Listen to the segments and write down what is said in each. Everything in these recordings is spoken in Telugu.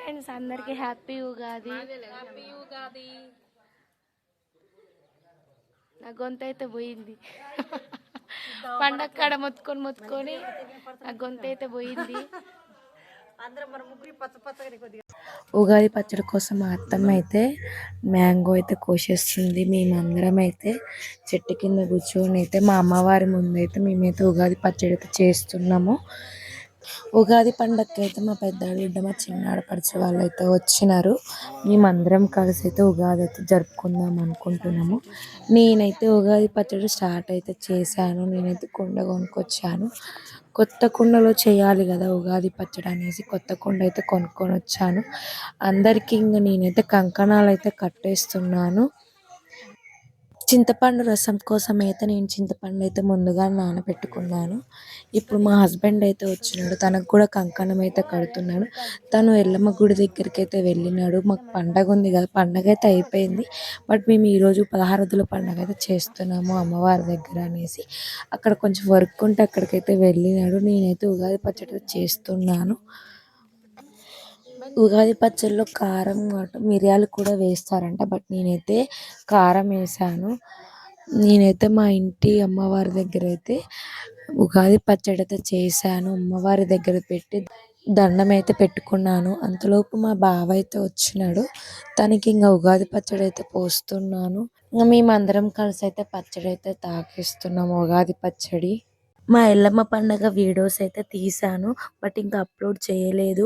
ఫ్రెండ్స్ అందరికి హ్యాపీ ఉగాది. నా గొంతు అయితే పోయింది. పండగ కాడ మొత్తుకొని నా గొంతు అయితే పోయింది. ఉగాది పచ్చడి కోసం మా అత్తమ్మ అయితే మ్యాంగో అయితే కోసేస్తుంది. మేమందరం అయితే చెట్టు కింద కూర్చొని అయితే మా అమ్మవారి ముందు అయితే మేమైతే ఉగాది పచ్చడి అయితే చేస్తున్నాము. ఉగాది పండగకి అయితే మా పెద్ద బిడ్డ మా చిన్న ఆడపడిచే వాళ్ళు అయితే వచ్చినారు. మేమందరం కలిసి అయితే ఉగాది అయితే జరుపుకుందాం అనుకుంటున్నాము. నేనైతే ఉగాది పచ్చడి స్టార్ట్ అయితే చేశాను. నేనైతే కుండ కొనుక్కొచ్చాను. కొత్త కుండలో చేయాలి కదా ఉగాది పచ్చడి అనేసి కొత్త కుండ అయితే కొనుక్కొని వచ్చాను. అందరికీ ఇంకా నేనైతే కంకణాలు అయితే కట్టేస్తున్నాను. చింతపండు రసం కోసం అయితే నేను చింతపండు అయితే ముందుగా నానబెట్టుకున్నాను. ఇప్పుడు మా హస్బెండ్ అయితే వచ్చినాడు. తనకు కూడా కంకణం అయితే కడుతున్నాడు. తను ఎల్లమ్మ గుడి దగ్గరికి అయితే వెళ్ళినాడు. మాకు పండగ ఉంది కదా, పండగ అయితే అయిపోయింది. బట్ మేము ఈరోజు 16 పండగ అయితే చేస్తున్నాము అమ్మవారి దగ్గర అనేసి అక్కడ కొంచెం వర్క్ ఉంటే అక్కడికైతే వెళ్ళినాడు. నేనైతే ఉగాది పచ్చడి చేస్తున్నాను. ఉగాది పచ్చడిలో కారం మిరియాలు కూడా వేస్తారంట. బట్ నేనైతే కారం వేసాను. నేనైతే మా ఇంటి అమ్మవారి దగ్గర అయితే ఉగాది పచ్చడి అయితే చేశాను. అమ్మవారి దగ్గర పెట్టి దండం అయితే పెట్టుకున్నాను. అంతలోపు మా బావ అయితే వచ్చినాడు. తనకి ఇంకా ఉగాది పచ్చడి అయితే పోస్తున్నాను. ఇంకా మేమందరం కలిసి అయితే పచ్చడి అయితే తాకిస్తున్నాము. ఉగాది పచ్చడి మా ఎల్లమ్మ పండగ వీడియోస్ అయితే తీసాను. బట్ ఇంకా అప్లోడ్ చేయలేదు.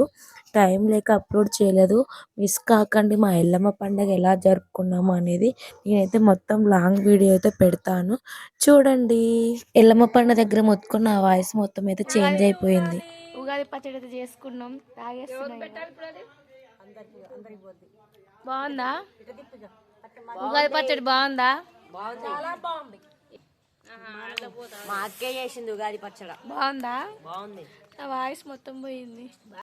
టైం లేక అప్లోడ్ చేయలేదు. మిస్ కాకండి మా ఎల్లమ్మ పండగ ఎలా జరుపుకున్నాము అనేది నేనైతే మొత్తం లాంగ్ వీడియో అయితే పెడతాను చూడండి. ఎల్లమ్మ పండగ దగ్గర మొత్తుకున్న ఆ వాయిస్ మొత్తం అయితే చేంజ్ అయిపోయింది. ఉగాది పచ్చడి అయితే చేసుకున్నాం. బాగుందా ఉగాది పచ్చడి? బాగుందా? చాలా బాగుంది. మా అక్కే చేసింది ఉగాది పచ్చడి. బాగుందా? బాగుంది. నా వాయిస్ మొత్తం పోయింది.